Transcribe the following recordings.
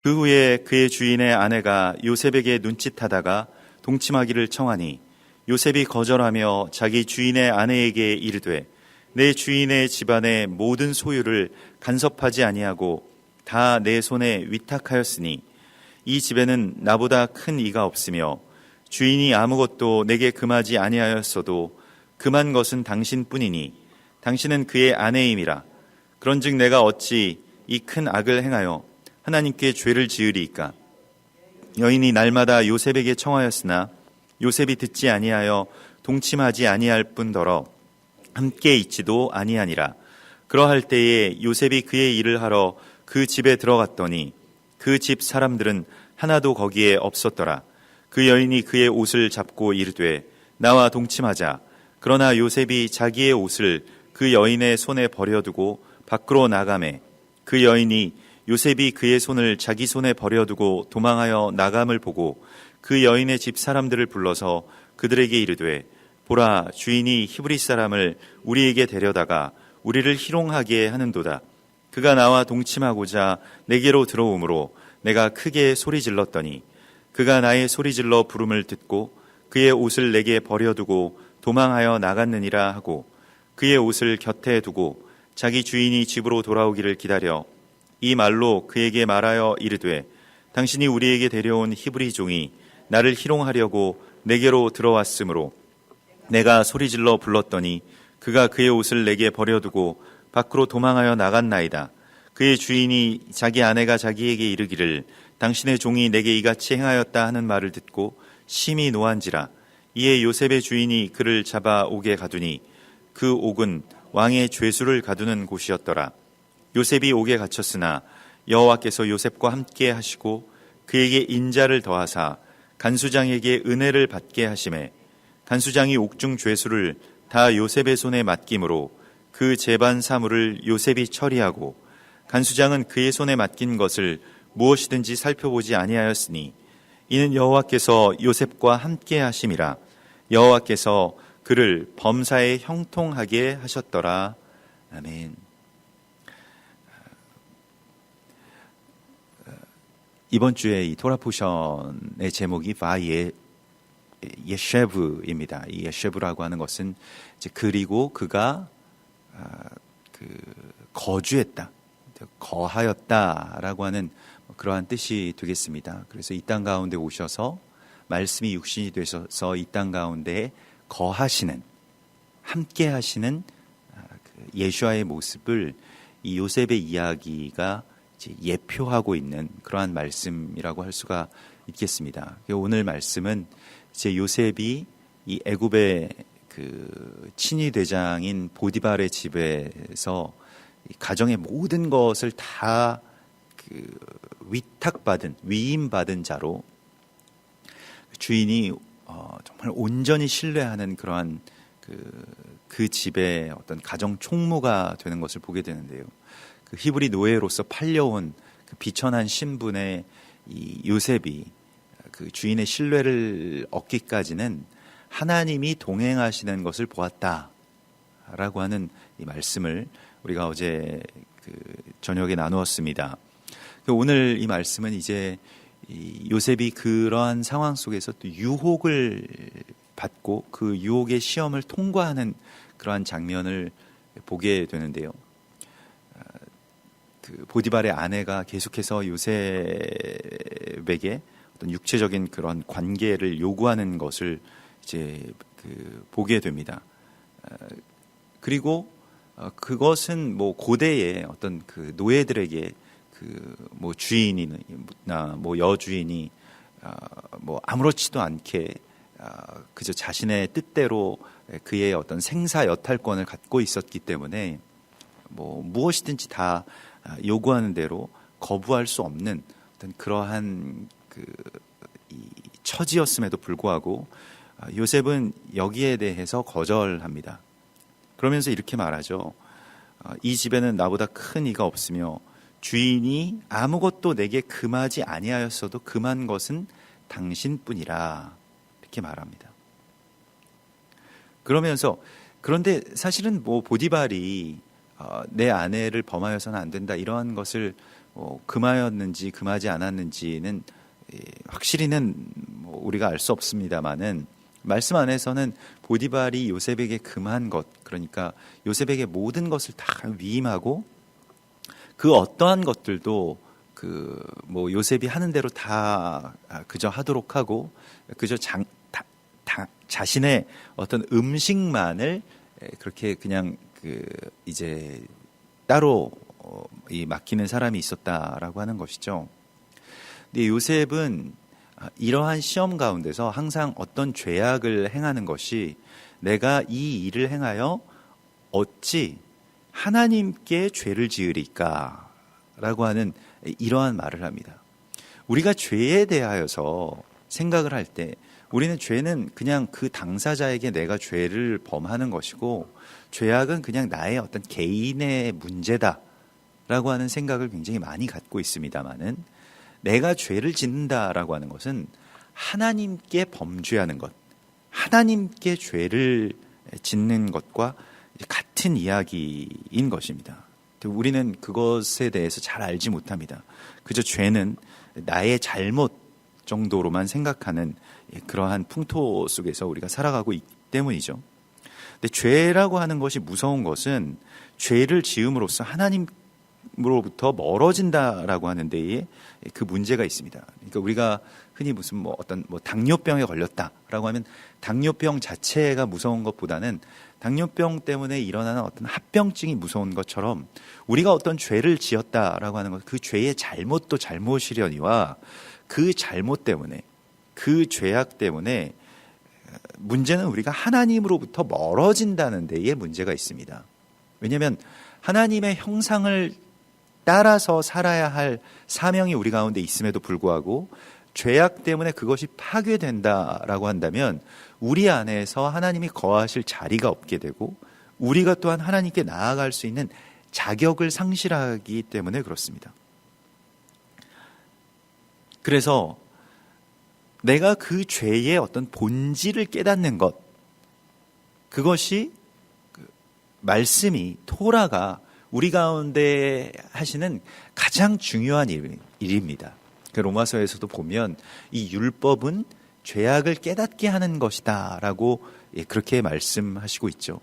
그 후에 그의 주인의 아내가 요셉에게 눈짓하다가 동침하기를 청하니 요셉이 거절하며 자기 주인의 아내에게 이르되 내 주인의 집안의 모든 소유를 간섭하지 아니하고 다 내 손에 위탁하였으니 이 집에는 나보다 큰 이가 없으며 주인이 아무것도 내게 금하지 아니하였어도 금한 것은 당신뿐이니 당신은 그의 아내임이라. 그런즉 내가 어찌 이 큰 악을 행하여 하나님께 죄를 지으리이까. 여인이 날마다 요셉에게 청하였으나 요셉이 듣지 아니하여 동침하지 아니할 뿐더러 함께 있지도 아니하니라. 그러할 때에 요셉이 그의 일을 하러 그 집에 들어갔더니 그 집 사람들은 하나도 거기에 없었더라. 그 여인이 그의 옷을 잡고 이르되 나와 동침하자. 그러나 요셉이 자기의 옷을 그 여인의 손에 버려두고 밖으로 나가매 그 여인이 요셉이 그의 손을 자기 손에 버려두고 도망하여 나감을 보고 그 여인의 집 사람들을 불러서 그들에게 이르되 보라, 주인이 히브리 사람을 우리에게 데려다가 우리를 희롱하게 하는도다. 그가 나와 동침하고자 내게로 들어오므로 내가 크게 소리질렀더니 그가 나의 소리질러 부름을 듣고 그의 옷을 내게 버려두고 도망하여 나갔느니라 하고 그의 옷을 곁에 두고 자기 주인이 집으로 돌아오기를 기다려 이 말로 그에게 말하여 이르되 당신이 우리에게 데려온 히브리 종이 나를 희롱하려고 내게로 들어왔으므로 내가 소리질러 불렀더니 그가 그의 옷을 내게 버려두고 밖으로 도망하여 나갔나이다. 그의 주인이 자기 아내가 자기에게 이르기를 당신의 종이 내게 이같이 행하였다 하는 말을 듣고 심히 노한지라. 이에 요셉의 주인이 그를 잡아 옥에 가두니 그 옥은 왕의 죄수를 가두는 곳이었더라. 요셉이 옥에 갇혔으나 여호와께서 요셉과 함께 하시고 그에게 인자를 더하사 간수장에게 은혜를 받게 하시매 간수장이 옥중 죄수를 다 요셉의 손에 맡김으로 그 재반 사물을 요셉이 처리하고 간수장은 그의 손에 맡긴 것을 무엇이든지 살펴보지 아니하였으니 이는 여호와께서 요셉과 함께 하심이라. 여호와께서 그를 범사에 형통하게 하셨더라. 아멘. 이번 주에 이 토라 포션의 제목이 바예 예셰브입니다. 이 예셰브라고 하는 것은 이제 그리고 그가 거주했다, 거하였다라고 하는 그러한 뜻이 되겠습니다. 그래서 이 땅 가운데 오셔서 말씀이 육신이 되셔서 이 땅 가운데 거하시는, 함께 하시는 예수와의 모습을 이 요셉의 이야기가 예표하고 있는 그러한 말씀이라고 할 수가 있겠습니다. 오늘 말씀은 이제 요셉이 이 애굽의 그 친위 대장인 보디발의 집에서 가정의 모든 것을 다 위탁받은, 위임받은 자로 주인이 정말 온전히 신뢰하는 그러한 그 집의 어떤 가정 총무가 되는 것을 보게 되는데요. 그 히브리 노예로서 팔려온 그 비천한 신분의 이 요셉이 그 주인의 신뢰를 얻기까지는 하나님이 동행하시는 것을 보았다라고 하는 이 말씀을 우리가 어제 저녁에 나누었습니다. 오늘 이 말씀은 이제 이 요셉이 그러한 상황 속에서 또 유혹을 받고 그 유혹의 시험을 통과하는 그러한 장면을 보게 되는데요. 그 보디발의 아내가 계속해서 요셉에게 어떤 육체적인 그런 관계를 요구하는 것을 이제 보게 됩니다. 그리고 그것은 뭐 고대의 어떤 그 노예들에게 그 뭐 주인이나 뭐 여주인이 뭐 아무렇지도 않게 그저 자신의 뜻대로 그의 어떤 생사 여탈권을 갖고 있었기 때문에 뭐 무엇이든지 다 요구하는 대로 거부할 수 없는 어떤 그러한 이 처지였음에도 불구하고 요셉은 여기에 대해서 거절합니다. 그러면서 이렇게 말하죠. 이 집에는 나보다 큰 이가 없으며 주인이 아무것도 내게 금하지 아니하였어도 금한 것은 당신뿐이라, 이렇게 말합니다. 그러면서 그런데 사실은 뭐 보디발이 내 아내를 범하여서는 안 된다 이러한 것을 금하였는지 금하지 않았는지는 확실히는 우리가 알 수 없습니다만은 말씀 안에서는 보디발이 요셉에게 금한 것, 그러니까 요셉에게 모든 것을 다 위임하고 그 어떠한 것들도 요셉이 하는 대로 다 그저 하도록 하고 그저 자신의 어떤 음식만을 그렇게 그냥 이제 따로 맡기는 사람이 있었다라고 하는 것이죠. 근데 요셉은 이러한 시험 가운데서 항상 어떤 죄악을 행하는 것이 내가 이 일을 행하여 어찌 하나님께 죄를 지으리까 라고 하는 이러한 말을 합니다. 우리가 죄에 대하여서 생각을 할 때 우리는 죄는 그냥 그 당사자에게 내가 죄를 범하는 것이고 죄악은 그냥 나의 어떤 개인의 문제다라고 하는 생각을 굉장히 많이 갖고 있습니다만은 내가 죄를 짓는다라고 하는 것은 하나님께 범죄하는 것, 하나님께 죄를 짓는 것과 같은 이야기인 것입니다. 우리는 그것에 대해서 잘 알지 못합니다. 그저 죄는 나의 잘못 정도로만 생각하는 그러한 풍토 속에서 우리가 살아가고 있기 때문이죠. 근데 죄라고 하는 것이 무서운 것은 죄를 지음으로써 하나님으로부터 멀어진다라고 하는 데에 그 문제가 있습니다. 그러니까 우리가 흔히 무슨 어떤 당뇨병에 걸렸다라고 하면 당뇨병 자체가 무서운 것보다는 당뇨병 때문에 일어나는 어떤 합병증이 무서운 것처럼 우리가 어떤 죄를 지었다라고 하는 것, 그 죄의 잘못도 잘못이려니와 그 잘못 때문에 그 죄악 때문에 문제는 우리가 하나님으로부터 멀어진다는 데에 문제가 있습니다. 왜냐하면 하나님의 형상을 따라서 살아야 할 사명이 우리 가운데 있음에도 불구하고 죄악 때문에 그것이 파괴된다라고 한다면 우리 안에서 하나님이 거하실 자리가 없게 되고 우리가 또한 하나님께 나아갈 수 있는 자격을 상실하기 때문에 그렇습니다. 그래서 내가 그 죄의 어떤 본질을 깨닫는 것, 그것이 말씀이 토라가 우리 가운데 하시는 가장 중요한 일입니다. 그 로마서에서도 보면 이 율법은 죄악을 깨닫게 하는 것이다 라고 그렇게 말씀하시고 있죠.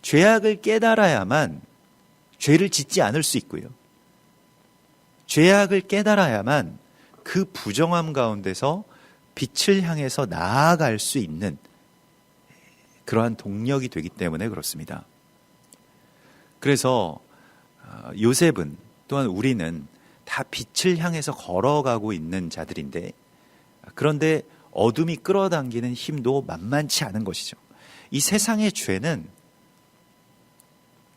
죄악을 깨달아야만 죄를 짓지 않을 수 있고요. 죄악을 깨달아야만 그 부정함 가운데서 빛을 향해서 나아갈 수 있는 그러한 동력이 되기 때문에 그렇습니다. 그래서 요셉은 또한 우리는 다 빛을 향해서 걸어가고 있는 자들인데 그런데 어둠이 끌어당기는 힘도 만만치 않은 것이죠. 이 세상의 죄는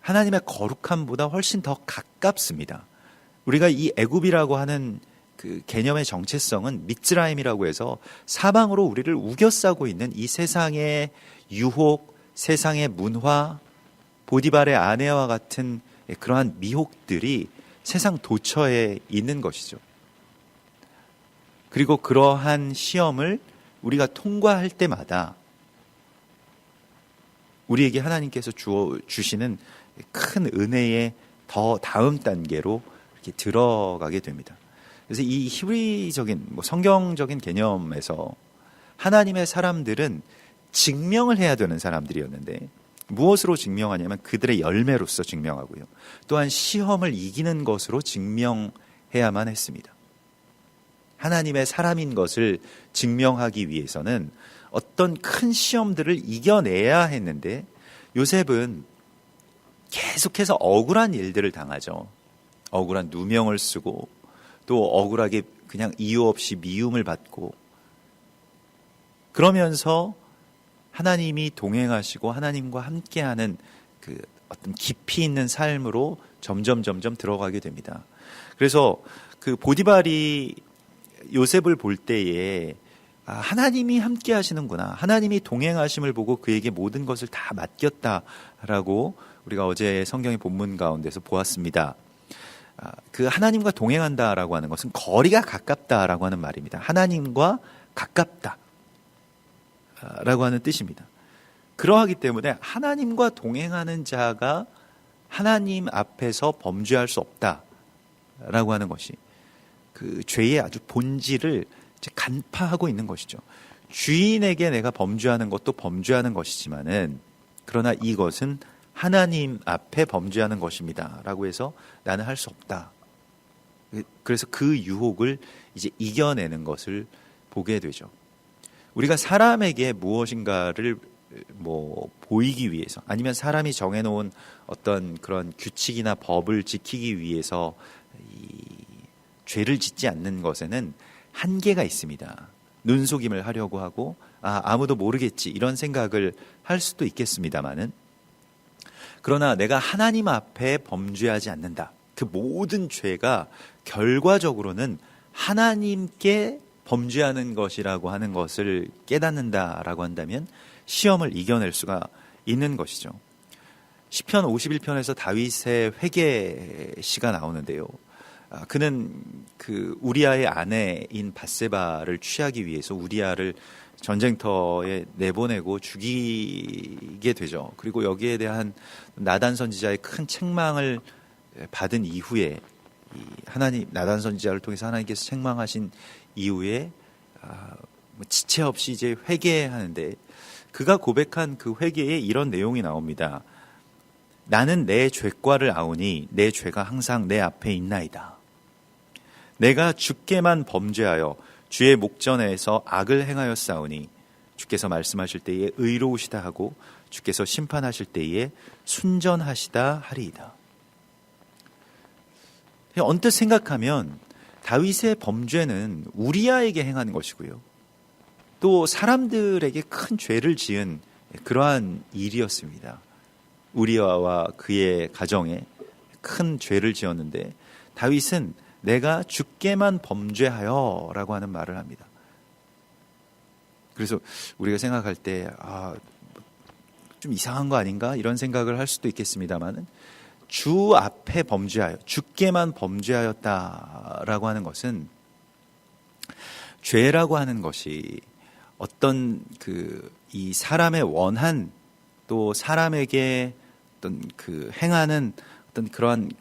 하나님의 거룩함보다 훨씬 더 가깝습니다. 우리가 이 애굽이라고 하는 그 개념의 정체성은 미츠라임이라고 해서 사방으로 우리를 우겨싸고 있는 이 세상의 유혹, 세상의 문화, 보디발의 아내와 같은 그러한 미혹들이 세상 도처에 있는 것이죠. 그리고 그러한 시험을 우리가 통과할 때마다 우리에게 하나님께서 주시는 큰 은혜의 더 다음 단계로 이렇게 들어가게 됩니다. 그래서 이 히브리적인 성경적인 개념에서 하나님의 사람들은 증명을 해야 되는 사람들이었는데 무엇으로 증명하냐면 그들의 열매로서 증명하고요. 또한 시험을 이기는 것으로 증명해야만 했습니다. 하나님의 사람인 것을 증명하기 위해서는 어떤 큰 시험들을 이겨내야 했는데 요셉은 계속해서 억울한 일들을 당하죠. 억울한 누명을 쓰고 또 억울하게 그냥 이유 없이 미움을 받고 그러면서 하나님이 동행하시고 하나님과 함께하는 그 어떤 깊이 있는 삶으로 점점 들어가게 됩니다. 그래서 그 보디발이 요셉을 볼 때에 하나님이 함께 하시는구나. 하나님이 동행하심을 보고 그에게 모든 것을 다 맡겼다라고 우리가 어제 성경의 본문 가운데서 보았습니다. 그 하나님과 동행한다라고 하는 것은 거리가 가깝다라고 하는 말입니다. 하나님과 가깝다라고 하는 뜻입니다. 그러하기 때문에 하나님과 동행하는 자가 하나님 앞에서 범죄할 수 라고 하는 것이 그 죄의 아주 본질을 이제 간파하고 있는 것이죠. 주인에게 내가 범죄하는 것도 범죄하는 것이지만은 그러나 이것은 하나님 앞에 범죄하는 것입니다 라고 해서 나는 할 수 없다. 그래서 그 유혹을 이제 이겨내는 것을 보게 되죠. 우리가 사람에게 무엇인가를 보이기 위해서 아니면 사람이 정해놓은 어떤 그런 규칙이나 법을 지키기 위해서 이 죄를 짓지 않는 것에는 한계가 있습니다. 눈속임을 하려고 하고 아무도 모르겠지 이런 생각을 할 수도 있겠습니다만은 그러나 내가 하나님 앞에 범죄하지 않는다. 그 모든 죄가 결과적으로는 하나님께 범죄하는 것이라고 하는 것을 깨닫는다라고 한다면 시험을 이겨낼 수가 있는 것이죠. 시편 51편에서 다윗의 회개 시가 나오는데요. 그는 그 우리아의 아내인 밧세바를 취하기 위해서 우리아를 전쟁터에 내보내고 죽이게 되죠. 그리고 여기에 대한 나단 선지자의 큰 책망을 받은 이후에 하나님 나단 선지자를 통해서 하나님께서 책망하신 이후에 지체 없이 이제 회개하는데 그가 고백한 그 회개에 이런 내용이 나옵니다. 나는 내 죄과를 아오니 내 죄가 항상 내 앞에 있나이다. 내가 주께만 범죄하여 주의 목전에서 악을 행하였사오니 주께서 말씀하실 때에 의로우시다 하고 주께서 심판하실 때에 순전하시다 하리이다. 언뜻 생각하면 다윗의 범죄는 우리아에게 행한 것이고요. 또 사람들에게 큰 죄를 지은 그러한 일이었습니다. 우리아와 그의 가정에 큰 죄를 지었는데 다윗은 내가 주께만 범죄하여 라고 하는 말을 합니다. 그래서 우리가 생각할 때 좀 이상한 거 아닌가 이런 생각을 할 수도 있겠습니다만은 주 앞에 범죄하여 주께만 범죄하였다라고 하는 것은 죄라고 하는 것이 어떤 이 사람의 원한 또 사람에게 어떤 행하는 어떤 그러한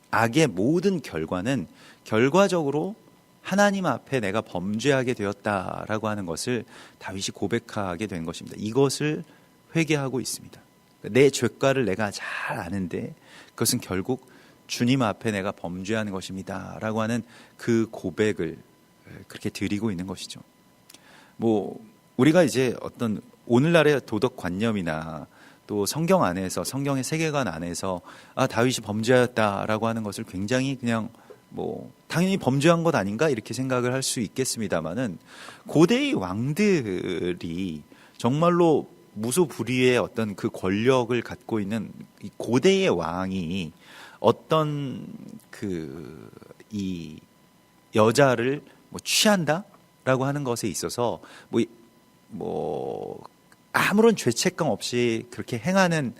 악의 모든 결과는 결과적으로 하나님 앞에 내가 범죄하게 되었다라고 하는 것을 다윗이 고백하게 된 것입니다. 이것을 회개하고 있습니다. 내 죄과를 내가 잘 아는데 그것은 결국 주님 앞에 내가 범죄하는 것입니다 라고 하는 그 고백을 그렇게 드리고 있는 것이죠. 우리가 이제 어떤 오늘날의 도덕관념이나 또 성경 안에서 성경의 세계관 안에서 다윗이 범죄하였다라고 하는 것을 굉장히 그냥 당연히 범죄한 것 아닌가 이렇게 생각을 할 수 있겠습니다만은 고대의 왕들이 정말로 무소불위의 어떤 그 권력을 갖고 있는 이 고대의 왕이 어떤 이 여자를 취한다라고 하는 것에 있어서 아무런 죄책감 없이 그렇게 행하는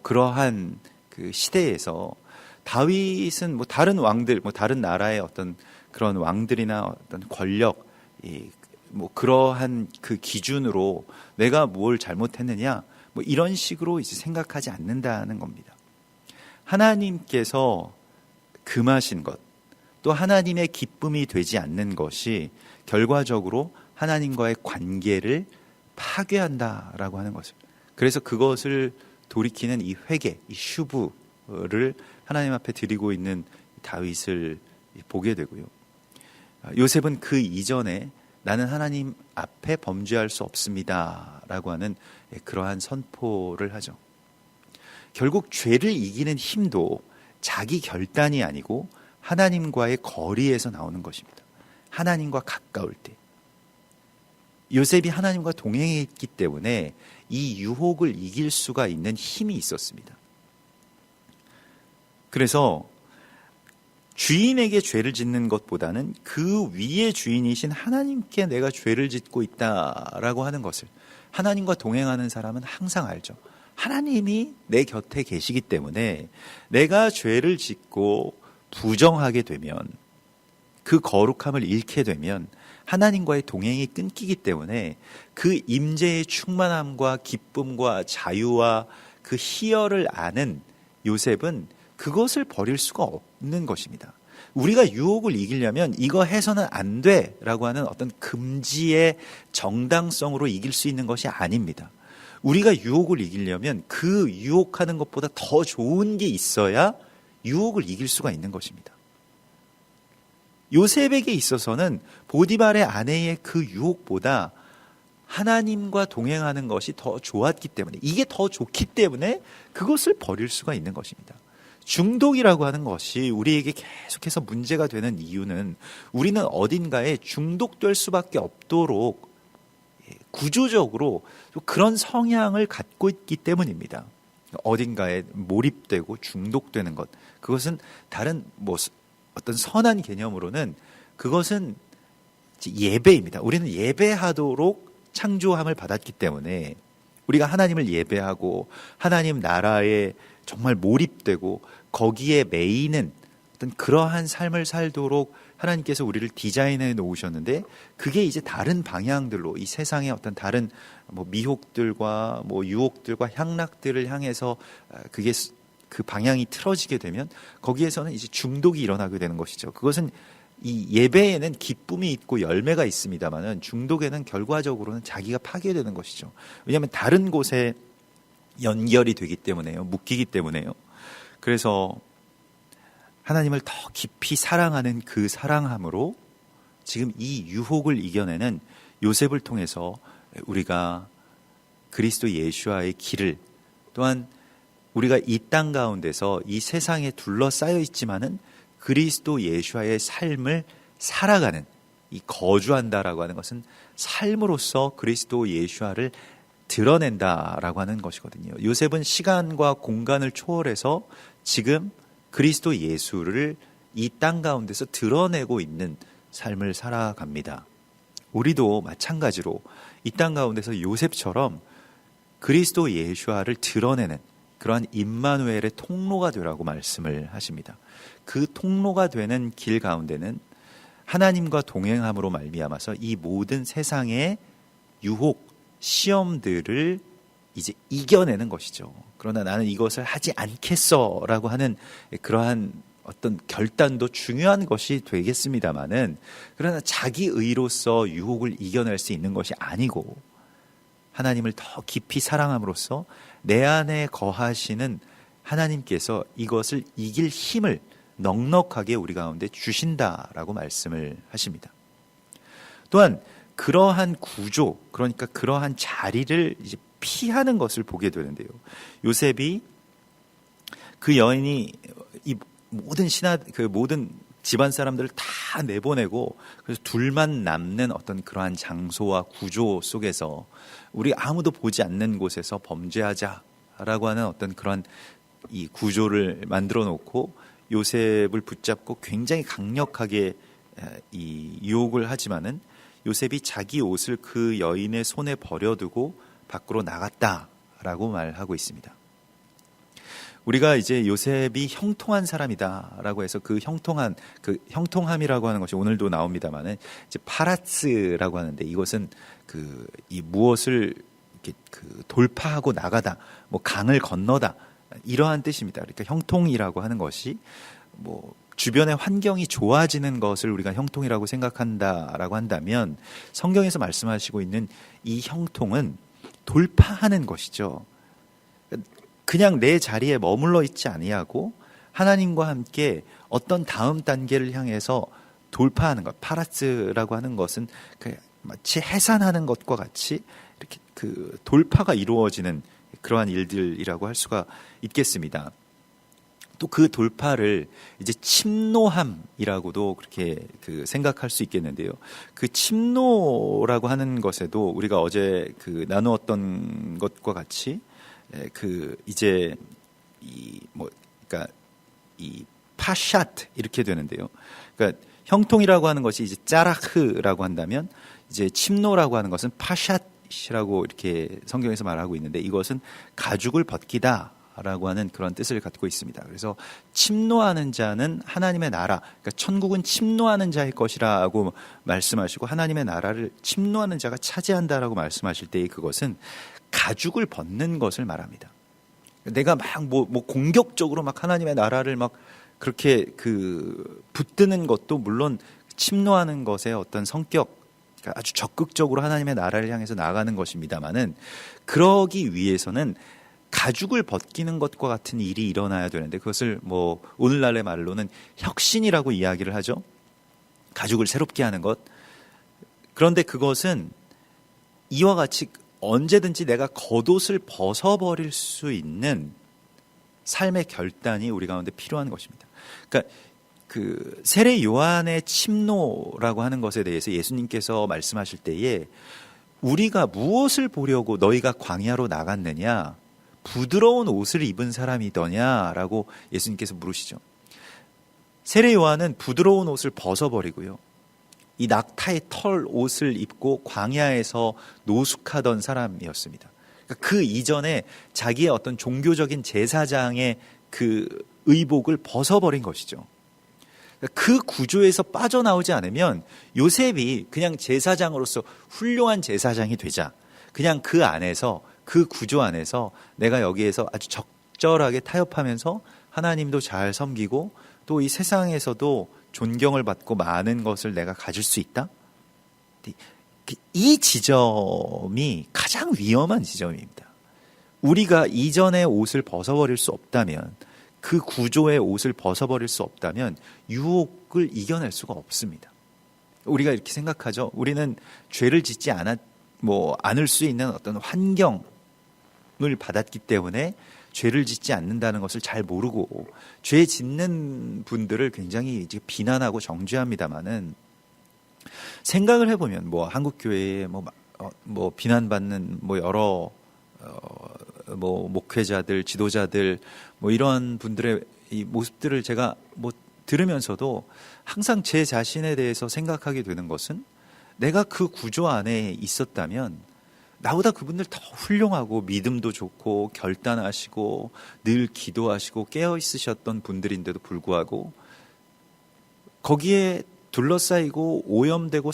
그러한 그 시대에서 다윗은 다른 왕들, 다른 나라의 어떤 그런 왕들이나 어떤 권력, 그러한 그 기준으로 내가 뭘 잘못했느냐, 이런 식으로 이제 생각하지 않는다는 겁니다. 하나님께서 금하신 것, 또 하나님의 기쁨이 되지 않는 것이 결과적으로 하나님과의 관계를 파괴한다라고 하는 것을. 그래서 그것을 돌이키는 이 회개, 이 슈브를 하나님 앞에 드리고 있는 다윗을 보게 되고요. 요셉은 그 이전에 나는 하나님 앞에 범죄할 수 없습니다 라고 하는 그러한 선포를 하죠. 결국 죄를 이기는 힘도 자기 결단이 아니고 하나님과의 거리에서 나오는 것입니다. 하나님과 가까울 때. 요셉이 하나님과 동행했기 때문에 이 유혹을 이길 수가 있는 힘이 있었습니다. 그래서 주인에게 죄를 짓는 것보다는 그 위에 주인이신 하나님께 내가 죄를 짓고 있다라고 하는 것을 하나님과 동행하는 사람은 항상 알죠. 하나님이 내 곁에 계시기 때문에 내가 죄를 짓고 부정하게 되면 그 거룩함을 잃게 되면 하나님과의 동행이 끊기기 때문에 그 임재의 충만함과 기쁨과 자유와 그 희열을 아는 요셉은 그것을 버릴 수가 없는 것입니다. 우리가 유혹을 이기려면 이거 해서는 안 돼라고 하는 어떤 금지의 정당성으로 이길 수 있는 것이 아닙니다. 우리가 유혹을 이기려면 그 유혹하는 것보다 더 좋은 게 있어야 유혹을 이길 수가 있는 것입니다. 요셉에게 있어서는 보디발의 아내의 그 유혹보다 하나님과 동행하는 것이 더 좋았기 때문에, 이게 더 좋기 때문에 그것을 버릴 수가 있는 것입니다. 중독이라고 하는 것이 우리에게 계속해서 문제가 되는 이유는 우리는 어딘가에 중독될 수밖에 없도록 구조적으로 그런 성향을 갖고 있기 때문입니다. 어딘가에 몰입되고 중독되는 것, 그것은 다른 어떤 선한 개념으로는 그것은 예배입니다. 우리는 예배하도록 창조함을 받았기 때문에 우리가 하나님을 예배하고 하나님 나라에 정말 몰입되고 거기에 매이는 어떤 그러한 삶을 살도록 하나님께서 우리를 디자인해 놓으셨는데, 그게 이제 다른 방향들로 이 세상의 어떤 다른 미혹들과 유혹들과 향락들을 향해서 그게 그 방향이 틀어지게 되면 거기에서는 이제 중독이 일어나게 되는 것이죠. 그것은 이 예배에는 기쁨이 있고 열매가 있습니다만은 중독에는 결과적으로는 자기가 파괴되는 것이죠. 왜냐하면 다른 곳에 연결이 되기 때문에요. 묶이기 때문에요. 그래서 하나님을 더 깊이 사랑하는 그 사랑함으로 지금 이 유혹을 이겨내는 요셉을 통해서 우리가 그리스도 예수와의 길을, 또한 우리가 이 땅 가운데서 이 세상에 둘러싸여 있지만은 그리스도 예수와의 삶을 살아가는, 이 거주한다라고 하는 것은 삶으로서 그리스도 예수와를 드러낸다라고 하는 것이거든요. 요셉은 시간과 공간을 초월해서 지금 그리스도 예수를 이 땅 가운데서 드러내고 있는 삶을 살아갑니다. 우리도 마찬가지로 이 땅 가운데서 요셉처럼 그리스도 예수와를 드러내는 그러한 임마누엘의 통로가 되라고 말씀을 하십니다. 그 통로가 되는 길 가운데는 하나님과 동행함으로 말미암아서 이 모든 세상의 유혹, 시험들을 이제 이겨내는 것이죠. 그러나 나는 이것을 하지 않겠어라고 하는 그러한 어떤 결단도 중요한 것이 되겠습니다마는, 그러나 자기 의로서 유혹을 이겨낼 수 있는 것이 아니고 하나님을 더 깊이 사랑함으로써 내 안에 거하시는 하나님께서 이것을 이길 힘을 넉넉하게 우리 가운데 주신다라고 말씀을 하십니다. 또한 그러한 구조, 그러니까 그러한 자리를 이제 피하는 것을 보게 되는데요. 요셉이 그 여인이 이 모든 집안 사람들을 다 내보내고 그래서 둘만 남는 어떤 그러한 장소와 구조 속에서 우리 아무도 보지 않는 곳에서 범죄하자라고 하는 어떤 그런 이 구조를 만들어 놓고 요셉을 붙잡고 굉장히 강력하게 이 유혹을 하지만은 요셉이 자기 옷을 그 여인의 손에 버려두고 밖으로 나갔다라고 말하고 있습니다. 우리가 이제 요셉이 형통한 사람이다라고 해서 그 형통함이라고 하는 것이 오늘도 나옵니다만은 이제 파라츠라고 하는데, 이것은 이 무엇을 이렇게 돌파하고 나가다, 강을 건너다, 이러한 뜻입니다. 그러니까 형통이라고 하는 것이 주변의 환경이 좋아지는 것을 우리가 형통이라고 생각한다라고 한다면, 성경에서 말씀하시고 있는 이 형통은 돌파하는 것이죠. 그냥 내 자리에 머물러 있지 아니하고 하나님과 함께 어떤 다음 단계를 향해서 돌파하는 것, 파라스라고 하는 것은 마치 해산하는 것과 같이 이렇게 돌파가 이루어지는 그러한 일들이라고 할 수가 있겠습니다. 또 그 돌파를 이제 침노함이라고도 그렇게 생각할 수 있겠는데요. 그 침노라고 하는 것에도 우리가 어제 나누었던 것과 같이 이제 그러니까 이 파샷 이렇게 되는데요. 그러니까 형통이라고 하는 것이 이제 짜라흐라고 한다면, 이제 침노라고 하는 것은 파샷이라고 이렇게 성경에서 말하고 있는데, 이것은 가죽을 벗기다라고 하는 그런 뜻을 갖고 있습니다. 그래서 침노하는 자는 하나님의 나라, 그러니까 천국은 침노하는 자의 것이라고 말씀하시고 하나님의 나라를 침노하는 자가 차지한다라고 말씀하실 때 그것은 가죽을 벗는 것을 말합니다. 내가 막 뭐 공격적으로 막 하나님의 나라를 막 그렇게 붙드는 것도 물론 침노하는 것의 어떤 성격, 그러니까 아주 적극적으로 하나님의 나라를 향해서 나아가는 것입니다만은, 그러기 위해서는 가죽을 벗기는 것과 같은 일이 일어나야 되는데, 그것을 뭐 오늘날의 말로는 혁신이라고 이야기를 하죠. 가죽을 새롭게 하는 것. 그런데 그것은 이와 같이 언제든지 내가 겉옷을 벗어버릴 수 있는 삶의 결단이 우리 가운데 필요한 것입니다. 그러니까 세례 요한의 침노라고 하는 것에 대해서 예수님께서 말씀하실 때에, 우리가 무엇을 보려고 너희가 광야로 나갔느냐, 부드러운 옷을 입은 사람이더냐라고 예수님께서 물으시죠. 세례 요한은 부드러운 옷을 벗어버리고요, 이 낙타의 털 옷을 입고 광야에서 노숙하던 사람이었습니다. 그러니까 그 이전에 자기의 어떤 종교적인 제사장의 의복을 벗어버린 것이죠. 그 구조에서 빠져나오지 않으면 요셉이 그냥 제사장으로서 훌륭한 제사장이 되자, 그냥 그 안에서, 그 구조 안에서 내가 여기에서 아주 적절하게 타협하면서 하나님도 잘 섬기고 또 이 세상에서도 존경을 받고 많은 것을 내가 가질 수 있다? 이 지점이 가장 위험한 지점입니다. 우리가 이전의 옷을 벗어버릴 수 없다면, 그 구조의 옷을 벗어버릴 수 없다면 유혹을 이겨낼 수가 없습니다. 우리가 이렇게 생각하죠. 우리는 죄를 짓지 않을 수 있는 어떤 환경을 받았기 때문에 죄를 짓지 않는다는 것을 잘 모르고 죄 짓는 분들을 굉장히 이제 비난하고 정죄합니다만은, 생각을 해보면 한국 교회에 비난받는 여러 목회자들, 지도자들 이런 분들의 이 모습들을 제가 들으면서도 항상 제 자신에 대해서 생각하게 되는 것은, 내가 그 구조 안에 있었다면 나보다 그분들 더 훌륭하고 믿음도 좋고 결단하시고 늘 기도하시고 깨어 있으셨던 분들인데도 불구하고 거기에 둘러싸이고 오염되고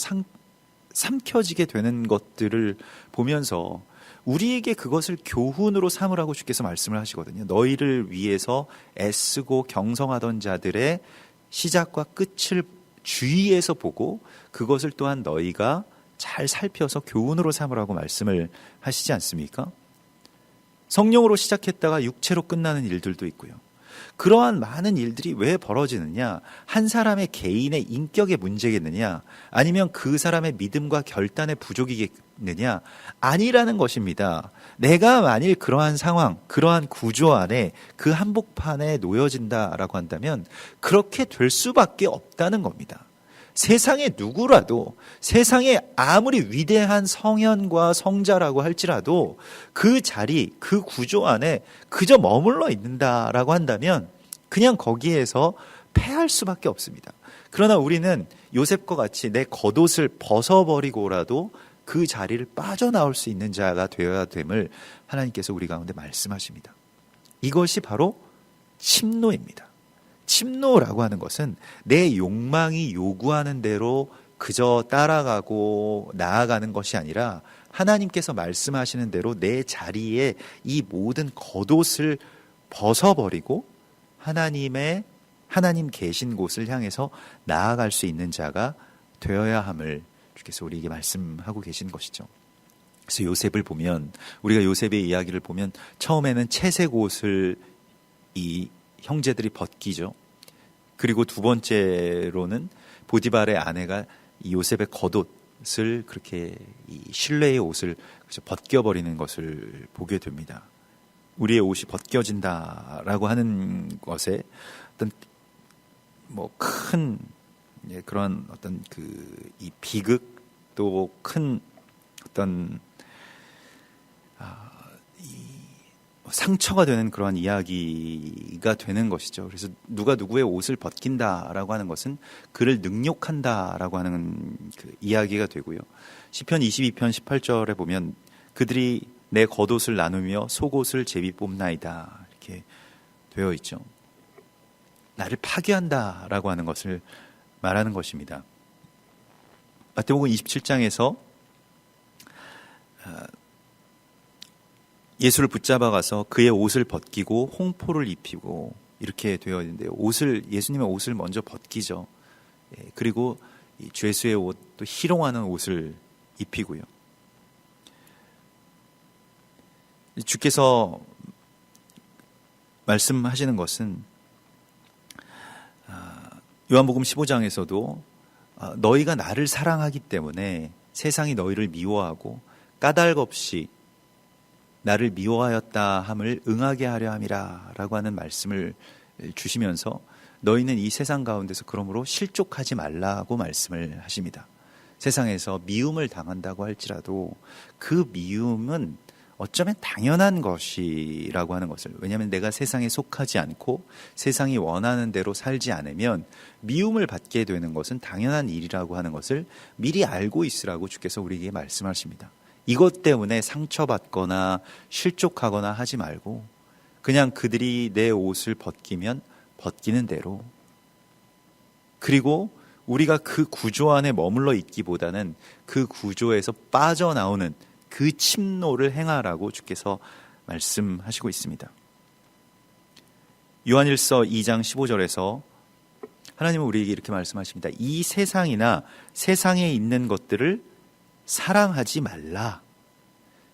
삼켜지게 되는 것들을 보면서 우리에게 그것을 교훈으로 삼으라고 주께서 말씀을 하시거든요. 너희를 위해서 애쓰고 경성하던 자들의 시작과 끝을 주의해서 보고 그것을 또한 너희가 잘 살펴서 교훈으로 삼으라고 말씀을 하시지 않습니까? 성령으로 시작했다가 육체로 끝나는 일들도 있고요. 그러한 많은 일들이 왜 벌어지느냐? 한 사람의 개인의 인격의 문제겠느냐? 아니면 그 사람의 믿음과 결단의 부족이겠느냐? 아니라는 것입니다. 내가 만일 그러한 상황, 그러한 구조 안에 그 한복판에 놓여진다라고 한다면 그렇게 될 수밖에 없다는 겁니다. 세상의 누구라도, 세상에 아무리 위대한 성현과 성자라고 할지라도 그 자리, 그 구조 안에 그저 머물러 있는다라고 한다면 그냥 거기에서 패할 수밖에 없습니다. 그러나 우리는 요셉과 같이 내 겉옷을 벗어버리고라도 그 자리를 빠져나올 수 있는 자가 되어야 됨을 하나님께서 우리 가운데 말씀하십니다. 이것이 바로 침노입니다. 침노라고 하는 것은 내 욕망이 요구하는 대로 그저 따라가고 나아가는 것이 아니라 하나님께서 말씀하시는 대로 내 자리에 이 모든 겉옷을 벗어버리고 하나님 계신 곳을 향해서 나아갈 수 있는 자가 되어야 함을 주께서 우리에게 말씀하고 계신 것이죠. 그래서 요셉을 보면, 우리가 요셉의 이야기를 보면 처음에는 채색 옷을 이 형제들이 벗기죠. 그리고 두 번째로는 보디발의 아내가 이 요셉의 겉옷을 그렇게 이 신뢰의 옷을 벗겨버리는 것을 보게 됩니다. 우리의 옷이 벗겨진다라고 하는 것에 어떤 큰 그런 어떤 이 비극, 또 큰 어떤 상처가 되는 그러한 이야기가 되는 것이죠. 그래서 누가 누구의 옷을 벗긴다라고 하는 것은 그를 능욕한다라고 하는 이야기가 되고요. 시편 22편 18절에 보면 그들이 내 겉옷을 나누며 속옷을 제비 뽑나이다 이렇게 되어 있죠. 나를 파괴한다라고 하는 것을 말하는 것입니다. 마태복음 27장에서 예수를 붙잡아 가서 그의 옷을 벗기고 홍포를 입히고 이렇게 되어 있는데요. 예수님의 옷을 먼저 벗기죠. 그리고 이 죄수의 옷, 또 희롱하는 옷을 입히고요. 주께서 말씀하시는 것은 요한복음 15장에서도 너희가 나를 사랑하기 때문에 세상이 너희를 미워하고 까닭 없이 나를 미워하였다 함을 응하게 하려 함이라 라고 하는 말씀을 주시면서 너희는 이 세상 가운데서 그러므로 실족하지 말라고 말씀을 하십니다. 세상에서 미움을 당한다고 할지라도 그 미움은 어쩌면 당연한 것이라고 하는 것을, 왜냐하면 내가 세상에 속하지 않고 세상이 원하는 대로 살지 않으면 미움을 받게 되는 것은 당연한 일이라고 하는 것을 미리 알고 있으라고 주께서 우리에게 말씀하십니다. 이것 때문에 상처받거나 실족하거나 하지 말고 그냥 그들이 내 옷을 벗기면 벗기는 대로, 그리고 우리가 그 구조 안에 머물러 있기보다는 그 구조에서 빠져나오는 그 침노를 행하라고 주께서 말씀하시고 있습니다. 요한일서 2장 15절에서 하나님은 우리에게 이렇게 말씀하십니다. 이 세상이나 세상에 있는 것들을 사랑하지 말라.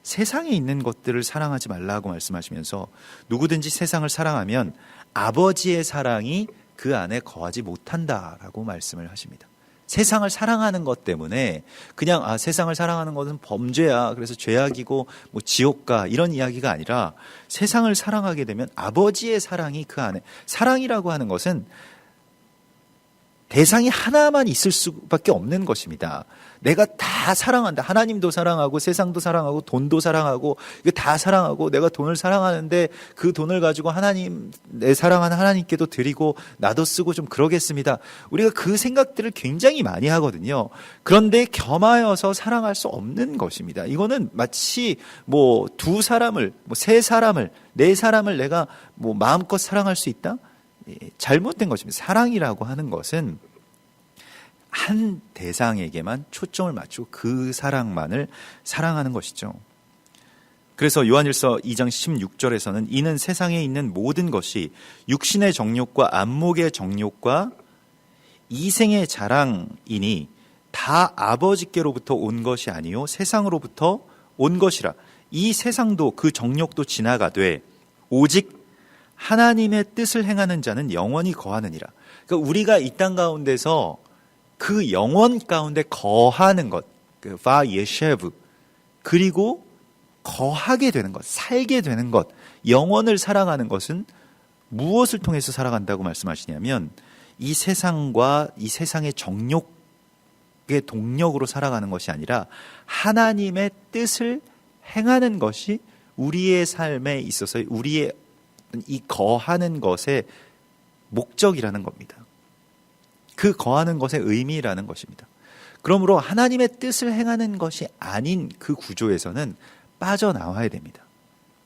세상에 있는 것들을 사랑하지 말라고 말씀하시면서 누구든지 세상을 사랑하면 아버지의 사랑이 그 안에 거하지 못한다라고 말씀을 하십니다. 세상을 사랑하는 것 때문에 그냥 세상을 사랑하는 것은 범죄야, 그래서 죄악이고 뭐 지옥가, 이런 이야기가 아니라 세상을 사랑하게 되면 아버지의 사랑이 그 안에, 사랑이라고 하는 것은 대상이 하나만 있을 수밖에 없는 것입니다. 내가 다 사랑한다. 하나님도 사랑하고 세상도 사랑하고 돈도 사랑하고 이거 다 사랑하고 내가 돈을 사랑하는데 그 돈을 가지고 하나님, 내 사랑하는 하나님께도 드리고 나도 쓰고 좀 그러겠습니다. 우리가 그 생각들을 굉장히 많이 하거든요. 그런데 겸하여서 사랑할 수 없는 것입니다. 이거는 마치 뭐 두 사람을, 뭐 세 사람을, 네 사람을 내가 뭐 마음껏 사랑할 수 있다? 잘못된 것입니다. 사랑이라고 하는 것은 한 대상에게만 초점을 맞추고 그 사랑만을 사랑하는 것이죠. 그래서 요한일서 2장 16절에서는 이는 세상에 있는 모든 것이 육신의 정욕과 안목의 정욕과 이생의 자랑이니 다 아버지께로부터 온 것이 아니요 세상으로부터 온 것이라. 이 세상도 그 정욕도 지나가되 오직 하나님의 뜻을 행하는 자는 영원히 거하느니라. 그러니까 우리가 이 땅 가운데서 그 영원 가운데 거하는 것, 그 바예셰브, 그리고 거하게 되는 것, 살게 되는 것, 영원을 살아가는 것은 무엇을 통해서 살아간다고 말씀하시냐면 이 세상과 이 세상의 정욕의 동력으로 살아가는 것이 아니라 하나님의 뜻을 행하는 것이 우리의 삶에 있어서 우리의 이 거하는 것의 목적이라는 겁니다. 그 거하는 것의 의미라는 것입니다. 그러므로 하나님의 뜻을 행하는 것이 아닌 그 구조에서는 빠져나와야 됩니다.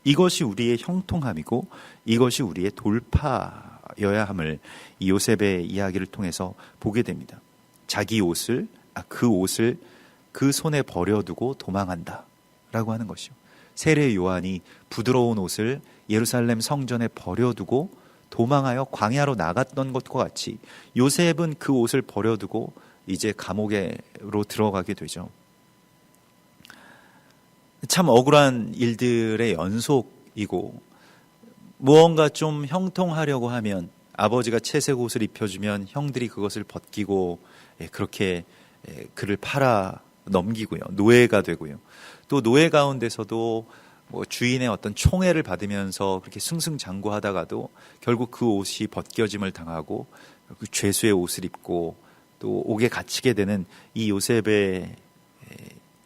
이것이 우리의 형통함이고 이것이 우리의 돌파여야 함을 이 요셉의 이야기를 통해서 보게 됩니다. 자기 옷을, 그 옷을 그 손에 버려두고 도망한다 라고 하는 것이요. 세례 요한이 부드러운 옷을 예루살렘 성전에 버려두고 도망하여 광야로 나갔던 것과 같이 요셉은 그 옷을 버려두고 이제 감옥으로 들어가게 되죠. 참 억울한 일들의 연속이고 무언가 좀 형통하려고 하면 아버지가 채색 옷을 입혀주면 형들이 그것을 벗기고 그렇게 그를 팔아 넘기고요. 노예가 되고요. 또 노예 가운데서도 뭐 주인의 어떤 총애를 받으면서 그렇게 승승장구하다가도 결국 그 옷이 벗겨짐을 당하고 그 죄수의 옷을 입고 또 옥에 갇히게 되는 이 요셉의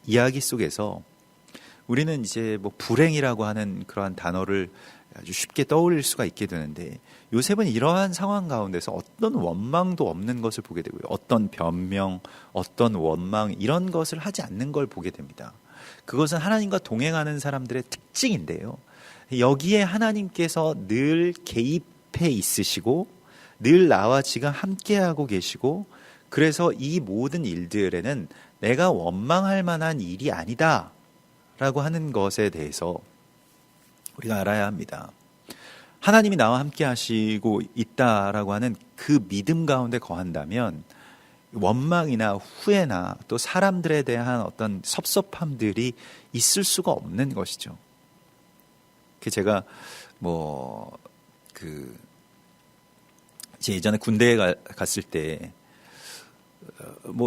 이야기 속에서 우리는 이제 뭐 불행이라고 하는 그러한 단어를 아주 쉽게 떠올릴 수가 있게 되는데 요셉은 이러한 상황 가운데서 어떤 원망도 없는 것을 보게 되고요. 어떤 변명, 어떤 원망 이런 것을 하지 않는 걸 보게 됩니다. 그것은 하나님과 동행하는 사람들의 특징인데요. 여기에 하나님께서 늘 개입해 있으시고 늘 나와 지금 함께하고 계시고 그래서 이 모든 일들에는 내가 원망할 만한 일이 아니다 라고 하는 것에 대해서 우리가 알아야 합니다. 하나님이 나와 함께 하시고 있다라고 하는 그 믿음 가운데 거한다면 원망이나 후회나 또 사람들에 대한 어떤 섭섭함들이 있을 수가 없는 것이죠. 제가 이제 예전에 군대에 갔을 때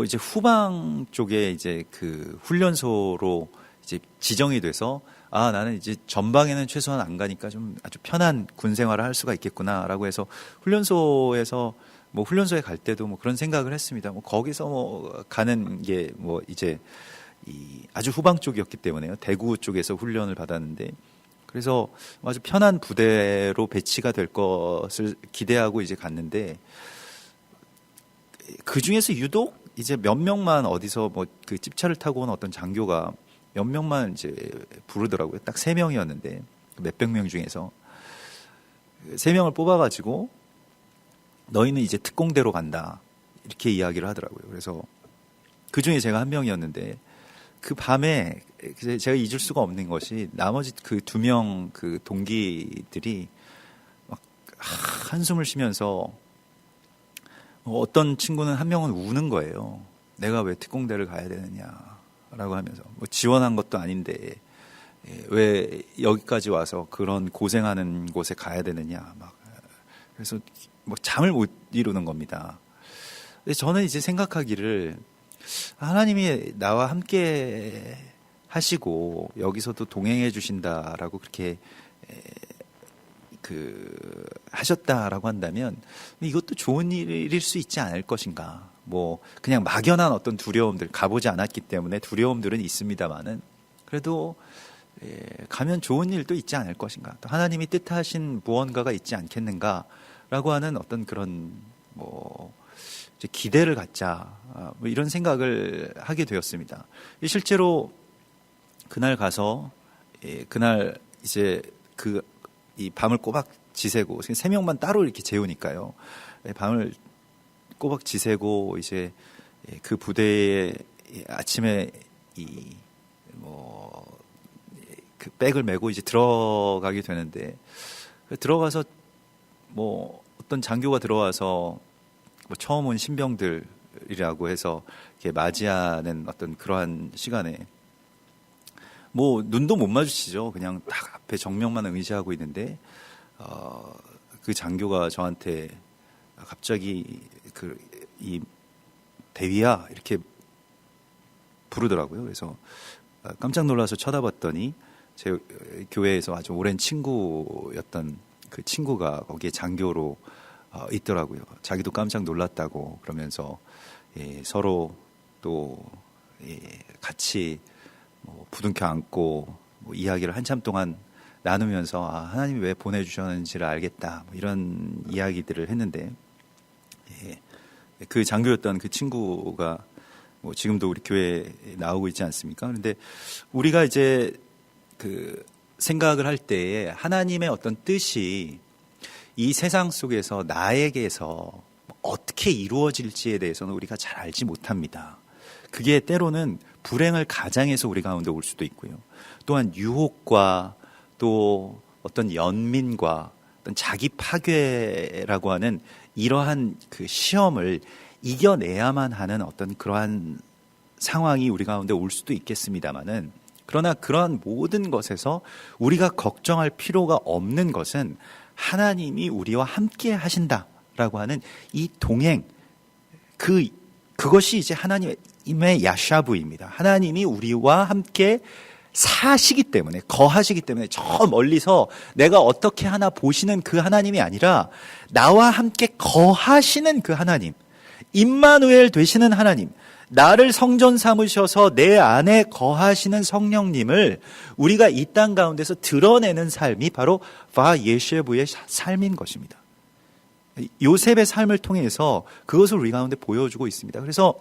이제 후방 쪽에 이제 그 훈련소로 이제 지정이 돼서 나는 이제 전방에는 최소한 안 가니까 좀 아주 편한 군 생활을 할 수가 있겠구나라고 해서 훈련소에서 훈련소에 갈 때도 그런 생각을 했습니다. 거기서 가는 게 이제 아주 후방 쪽이었기 때문에요. 대구 쪽에서 훈련을 받았는데 그래서 아주 편한 부대로 배치가 될 것을 기대하고 이제 갔는데 그 중에서 유독 이제 몇 명만 어디서 그 집차를 타고 온 어떤 장교가 몇 명만 이제 부르더라고요. 딱 3명이었는데 몇백 명 중에서 3명을 뽑아가지고 너희는 이제 특공대로 간다 이렇게 이야기를 하더라고요. 그래서 그 중에 제가 한 명이었는데 그 밤에 제가 잊을 수가 없는 것이 나머지 그 2명 그 동기들이 막 한숨을 쉬면서 어떤 친구는 한 명은 우는 거예요. 내가 왜 특공대를 가야 되느냐라고 하면서 지원한 것도 아닌데 왜 여기까지 와서 그런 고생하는 곳에 가야 되느냐 그래서 잠을 못 이루는 겁니다. 근데 저는 이제 생각하기를 하나님이 나와 함께 하시고 여기서도 동행해 주신다라고 그렇게 하셨다라고 한다면 이것도 좋은 일일 수 있지 않을 것인가. 그냥 막연한 어떤 두려움들, 가보지 않았기 때문에 두려움들은 있습니다만은 그래도 가면 좋은 일도 있지 않을 것인가. 또 하나님이 뜻하신 무언가가 있지 않겠는가라고 하는 어떤 그런 이제 기대를 갖자 이런 생각을 하게 되었습니다. 실제로 그날 가서 그날 이제 이 밤을 꼬박 지새고 3명만 따로 이렇게 재우니까요. 밤을 꼬박 지새고 이제 그 부대에 아침에 그 백을 메고 이제 들어가게 되는데 들어가서 어떤 장교가 들어와서 처음 온 신병들이라고 해서 이렇게 맞이하는 어떤 그러한 시간에 눈도 못 마주치죠. 그냥 딱 앞에 정면만 의지하고 있는데 그 장교가 저한테 갑자기 이 대위야 이렇게 부르더라고요. 그래서 깜짝 놀라서 쳐다봤더니 제 교회에서 아주 오랜 친구였던 그 친구가 거기에 장교로 있더라고요. 자기도 깜짝 놀랐다고 그러면서 서로 또 같이 부둥켜 안고 이야기를 한참 동안 나누면서 하나님이 왜 보내주셨는지를 알겠다 이런 이야기들을 했는데 그 장교였던 그 친구가 지금도 우리 교회에 나오고 있지 않습니까? 그런데 우리가 이제 그 생각을 할 때에 하나님의 어떤 뜻이 이 세상 속에서 나에게서 어떻게 이루어질지에 대해서는 우리가 잘 알지 못합니다. 그게 때로는 불행을 가장해서 우리 가운데 올 수도 있고요. 또한 유혹과 또 어떤 연민과 어떤 자기 파괴라고 하는 이러한 그 시험을 이겨내야만 하는 어떤 그러한 상황이 우리 가운데 올 수도 있겠습니다만은 그러나 그러한 모든 것에서 우리가 걱정할 필요가 없는 것은 하나님이 우리와 함께 하신다라고 하는 이 동행 그것이 이제 하나님의 야샤부입니다. 하나님이 우리와 함께 사시기 때문에 거하시기 때문에 저 멀리서 내가 어떻게 하나 보시는 그 하나님이 아니라 나와 함께 거하시는 그 하나님 임마누엘 되시는 하나님 나를 성전 삼으셔서 내 안에 거하시는 성령님을 우리가 이 땅 가운데서 드러내는 삶이 바로 바예셰부의 삶인 것입니다. 요셉의 삶을 통해서 그것을 우리 가운데 보여주고 있습니다. 그래서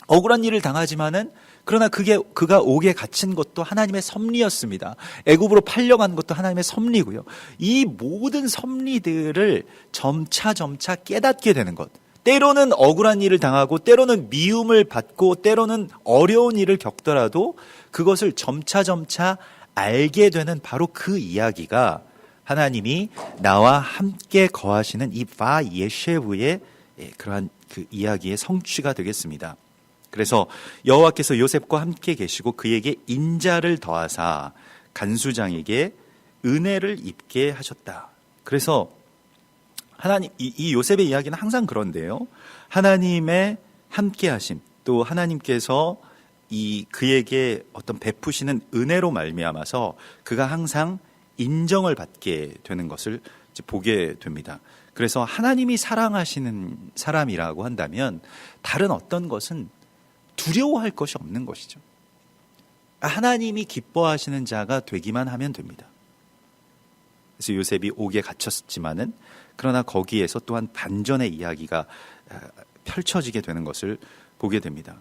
억울한 일을 당하지만은 그러나 그가 옥에 갇힌 것도 하나님의 섭리였습니다. 애굽으로 팔려간 것도 하나님의 섭리고요. 이 모든 섭리들을 점차 깨닫게 되는 것. 때로는 억울한 일을 당하고 때로는 미움을 받고 때로는 어려운 일을 겪더라도 그것을 점차 알게 되는 바로 그 이야기가 하나님이 나와 함께 거하시는 이 바 예셰브의 그러한 그 이야기의 성취가 되겠습니다. 그래서 여호와께서 요셉과 함께 계시고 그에게 인자를 더하사 간수장에게 은혜를 입게 하셨다. 그래서 하나님, 이 요셉의 이야기는 항상 그런데요. 하나님의 함께하심, 또 하나님께서 그에게 어떤 베푸시는 은혜로 말미암아서 그가 항상 인정을 받게 되는 것을 보게 됩니다. 그래서 하나님이 사랑하시는 사람이라고 한다면 다른 어떤 것은 두려워할 것이 없는 것이죠. 하나님이 기뻐하시는 자가 되기만 하면 됩니다. 그래서 요셉이 옥에 갇혔지만은 그러나 거기에서 또한 반전의 이야기가 펼쳐지게 되는 것을 보게 됩니다.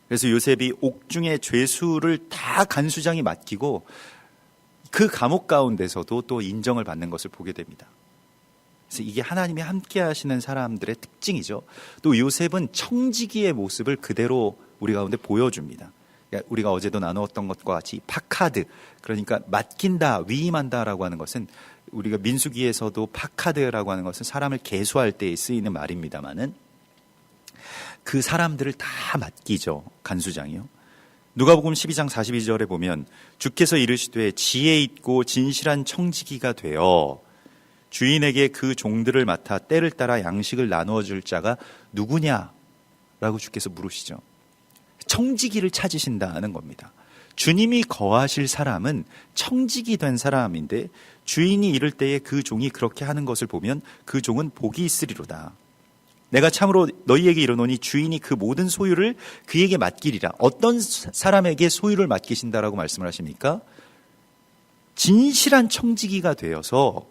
그래서 요셉이 옥중의 죄수를 다 간수장이 맡기고 그 감옥 가운데서도 또 인정을 받는 것을 보게 됩니다. 그래서 이게 하나님이 함께 하시는 사람들의 특징이죠. 또 요셉은 청지기의 모습을 그대로 우리 가운데 보여줍니다. 그러니까 우리가 어제도 나누었던 것과 같이 파카드, 그러니까 맡긴다, 위임한다라고 하는 것은 우리가 민수기에서도 파카드라고 하는 것은 사람을 계수할 때에 쓰이는 말입니다만은 그 사람들을 다 맡기죠. 간수장이요. 누가복음 12장 42절에 보면 주께서 이르시되 지혜 있고 진실한 청지기가 되어 주인에게 그 종들을 맡아 때를 따라 양식을 나누어 줄 자가 누구냐라고 주께서 물으시죠. 청지기를 찾으신다는 겁니다. 주님이 거하실 사람은 청지기 된 사람인데 주인이 이를 때에 그 종이 그렇게 하는 것을 보면 그 종은 복이 있으리로다. 내가 참으로 너희에게 이르노니 주인이 그 모든 소유를 그에게 맡기리라. 어떤 사람에게 소유를 맡기신다라고 말씀을 하십니까? 진실한 청지기가 되어서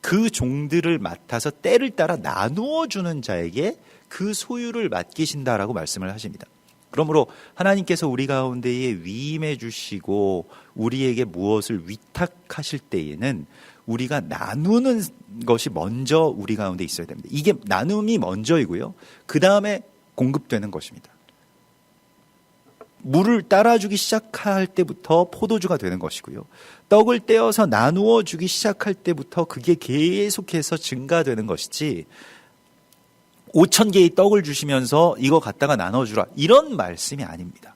그 종들을 맡아서 때를 따라 나누어 주는 자에게 그 소유를 맡기신다라고 말씀을 하십니다. 그러므로 하나님께서 우리 가운데에 위임해 주시고 우리에게 무엇을 위탁하실 때에는 우리가 나누는 것이 먼저 우리 가운데 있어야 됩니다. 이게 나눔이 먼저이고요. 그 다음에 공급되는 것입니다. 물을 따라주기 시작할 때부터 포도주가 되는 것이고요. 떡을 떼어서 나누어 주기 시작할 때부터 그게 계속해서 증가되는 것이지 5,000개의 떡을 주시면서 이거 갖다가 나눠주라 이런 말씀이 아닙니다.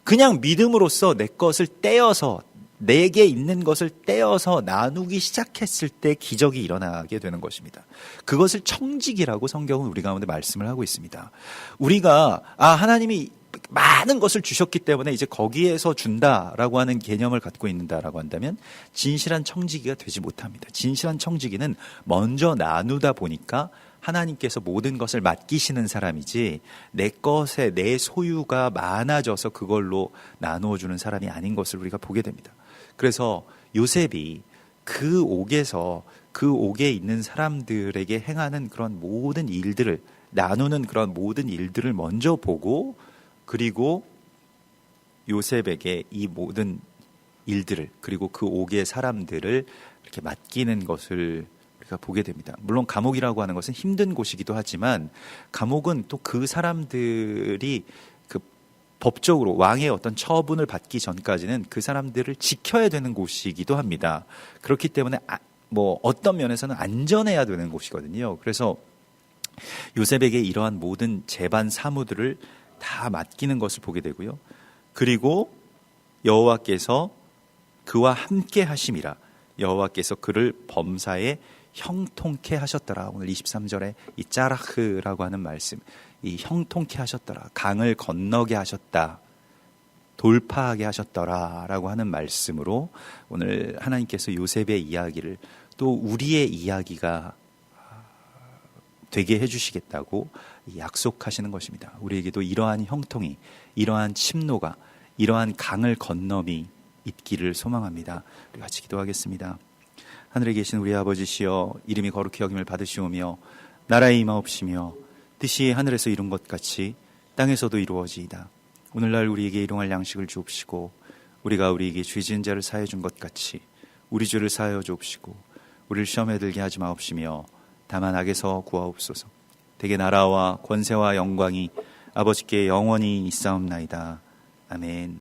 그냥 믿음으로써 내 것을 떼어서 내게 있는 것을 떼어서 나누기 시작했을 때 기적이 일어나게 되는 것입니다. 그것을 청지기라고 성경은 우리 가운데 말씀을 하고 있습니다. 우리가 하나님이 많은 것을 주셨기 때문에 이제 거기에서 준다라고 하는 개념을 갖고 있는다라고 한다면 진실한 청지기가 되지 못합니다. 진실한 청지기는 먼저 나누다 보니까 하나님께서 모든 것을 맡기시는 사람이지 내 것에 내 소유가 많아져서 그걸로 나누어 주는 사람이 아닌 것을 우리가 보게 됩니다. 그래서 요셉이 그 옥에서 그 옥에 있는 사람들에게 행하는 그런 모든 일들을 나누는 그런 모든 일들을 먼저 보고 그리고 요셉에게 이 모든 일들을 그리고 그 옥의 사람들을 이렇게 맡기는 것을 우리가 보게 됩니다. 물론 감옥이라고 하는 것은 힘든 곳이기도 하지만 감옥은 또 그 사람들이 그 법적으로 왕의 어떤 처분을 받기 전까지는 그 사람들을 지켜야 되는 곳이기도 합니다. 그렇기 때문에 뭐 어떤 면에서는 안전해야 되는 곳이거든요. 그래서 요셉에게 이러한 모든 재반 사무들을 다 맡기는 것을 보게 되고요. 그리고 여호와께서 그와 함께 하심이라 여호와께서 그를 범사에 형통케 하셨더라. 오늘 23절에 이 짜라흐라고 하는 말씀, 이 형통케 하셨더라, 강을 건너게 하셨다, 돌파하게 하셨더라라고 하는 말씀으로 오늘 하나님께서 요셉의 이야기를 또 우리의 이야기가 되게 해주시겠다고 약속하시는 것입니다. 우리에게도 이러한 형통이, 이러한 침노가, 이러한 강을 건너미 있기를 소망합니다. 우리 같이 기도하겠습니다. 하늘에 계신 우리 아버지시여, 이름이 거룩히 여김을 받으시오며 나라의 임하옵시며 뜻이 하늘에서 이룬 것 같이 땅에서도 이루어지이다. 오늘날 우리에게 일용할 양식을 주옵시고 우리가 우리에게 죄 지은 자를 사하여 준 것 같이 우리 죄를 사하여 주옵시고 우리를 시험에 들게 하지 마옵시며 다만 악에서 구하옵소서. 대개 나라와 권세와 영광이 아버지께 영원히 있사옵나이다. 아멘.